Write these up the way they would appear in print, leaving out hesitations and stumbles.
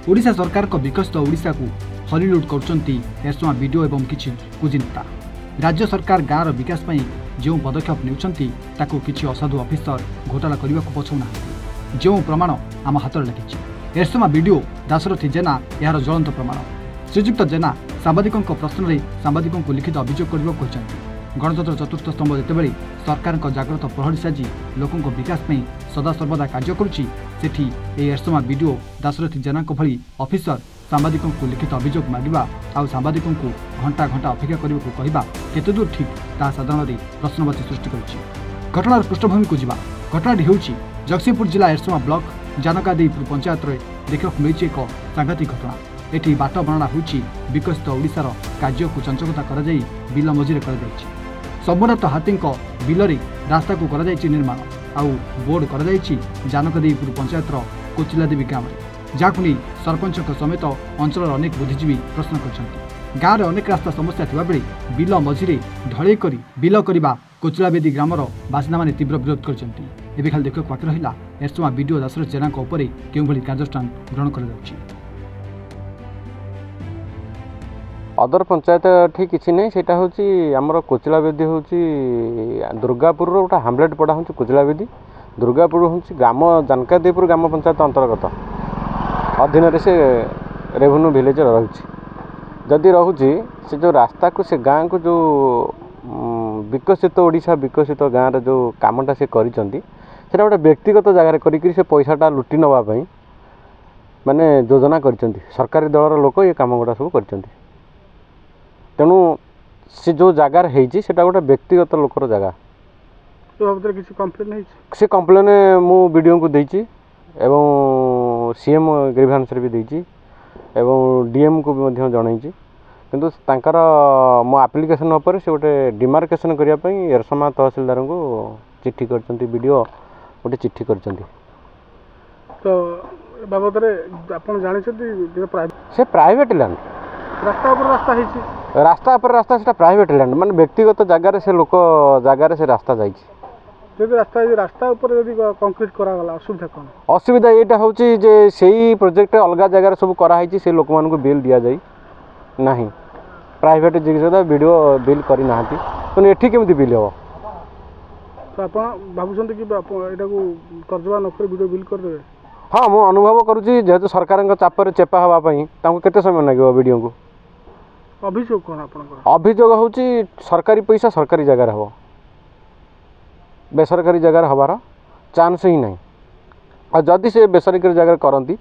ओडिशा सरकार को विकसित ओडिशा को हॉलीवुड करचंती एरसमा वीडियो एवं किछि कुजिंता। राज्य सरकार गाँव विकास पई जो पदक्षेप नेउछंती ताकू किछि असाधु ऑफिसर घोटाला करबा को पछौना जो प्रमाण आम हाथ लगिछि। एरसमा वीडियो दाशरथी जेना यार ज्वलंत प्रमाण। श्रीजुक्त जेना सांबादिकों प्रश्न में सांबादिकों को लिखित अभियोग करबा कहचंती। गणतंत्र चतुर्थ स्तंभ जितेबाला सरकार जाग्रत प्रहरी साजी लोकों विकास में सदा सर्वदा कार्य करुच्ची सेठी एरसमा वीडियो दाशरथी जेना भली ऑफिसर सांबादिकों को लिखित अभियोग मागिबा आउ सांबादिकों को घंटा घंटा अपेक्षा करने को कहवा केते दूर ठीक ता साधारण प्रश्नवाची सृष्टि करुच्ची। घटनार पृष्ठभूमि को जीवा। घटनाटी होउची जगतसिंहपुर जिला एरसमा ब्लॉक जानकादेईपुर पंचायत देखा मिली एक सांघातिक घटना। एठी बाट बर्णना होउची विकसित ओडिशार कार्य को चंचकता करा जाई बिल मझिरे करा जायछि। सम्पूर्णतः हाथी बिलरे रास्ता को करा जायछि निर्माण आउ बोर्ड करा जायछि जानकादेईपुर पंचायतर कोचिलादेवी गाँव में जहां नहीं सरपंच समेत अंचल अनेक बुद्धिजीवी प्रश्न कर गाँव में अनेक रास्ता समस्या थिबा बेले बिल मझिरे ढळई करी बिल करबा कोचिलादेवी ग्रामर बासिंदा माने तीव्र विरोध करछन्ती। एबे खाली देखक बाकी रहिला एरसमा वीडियो दाशरथ जेना उपरे केउ भली कार्यानुष्ठान ग्रहण करा जाउछि। अदर पंचायत ठीक किसी नहीं सेटा होची हमर कोचिलावेदी होची दुर्गापुर गोटा हामलेट पड़ा होची कोचिलावेदी। दुर्गापुर होची ग्राम जानकादेईपुर ग्राम पंचायत अंतर्गत अधीन से रेवेन्यू विलेज रही। जदि रहुची से जो रास्ता को से गाँव को जो विकसित ओडिशा विकसित गाँव जो कामटा से करिसंती सेटा गोटे व्यक्तिगत जगह करी से पैसाटा लुटि नवा पई माने योजना करिसंती। सरकारी दलर लोक ये काम गुड़ा सब करिसंती। तेणु से जो जगार होती से गोटे व्यक्तिगत लोकर जगह किसी कंप्लेन से कंप्लेन मु वीडियो को देती एवं सीएम ग्रीवांस भी देती एवं डीएम को भी जनईची किंतु तांकर मो एप्लिकेशन उपर से गोटे डिमार्केशन करने एरसमा तहसीलदार को चिट्ठी करछंती वीडियो गोटे चिट्ठी करछंती। तो बाबद जानते से प्राइवेट लैंड रास्ता ऊपर रास्ता है रास्ता पर रास्ता से प्राइवेट लैंड माने व्यक्तिगत जगार से लोक जगार से रास्ता जाइए। रास्ता ऊपर यदि कंक्रीट करा गला असुविधा कौन असुविधा एटा होची जे सेही प्रोजेक्ट अलग जगार सब कराई से लोक मान को बिल दिया जाई नहीं प्राइवेट जगह वीडियो बिल करी नाहंती तो एठी केमती बिल हो। तो आपण भाबुछंती कि एटा को करजवा नकर वीडियो बिल कर देबे। हाँ मु अनुभव करुची जेहेतु सरकार चाप चेपा हवा पई तांको केते समय लागो वीडियो को। अभियोग कौन आपन अभियोग होची सरकारी पैसा सरकारी जगह हम बेसरकारी जगह हबार चांस ही नहीं। और जदि से बेसरकारी जगह करती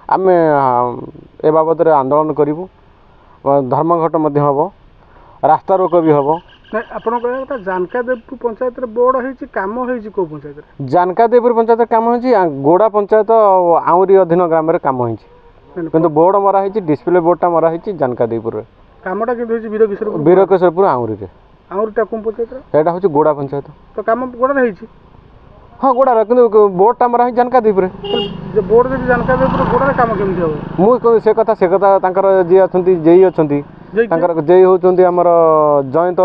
आम ए बाबद आंदोलन करूँ धर्मघट हम रास्ता रोक भी हम। आपन कहता जानकादेईपुर पंचायत बोर्ड होती कम हो पंचायत जानकादेईपुर पंचायत कम हो गोड़ा पंचायत आउरी अधीन ग्राम में कम हो बोर्ड मरा है डिस्प्ले बोर्डटा मरा है जानकादेईपुर कामटा कि वीरकेशरपुर आउरी आउरीटा कौन पंचायत एटा होची गोड़ा पंचायत। तो काम गोड़ा होती हाँ गोड़ा किंतु बोर्डटा मरा है जानकादेईपुर जो बोर्ड जब जानकादेईपुर गोड़ा काम केमती हम मु से कथा तांकर जी अछंती जेई अछंती तांकर जेई होचंती हमर जयंत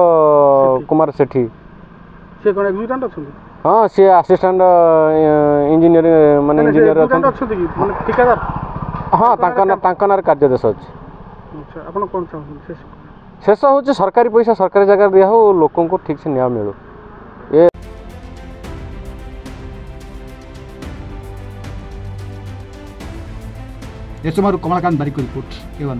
कुमार सेठी से कोन एग्जीक्यूटिव अछंती। हाँ सी असिस्टेंट इंजीनियर माने इंजीनियर अछंती कि माने ठेकेदार। हाँ तांका नार कार्यदेश अछि। अच्छा आपण कोन चाहू शेष होची सरकारी पैसा सरकारी जगह दिया हो लोकों को ठीक से न्याय मिलू। ये एरसमारू कमलाकांत बारिक रिपोर्ट एवं।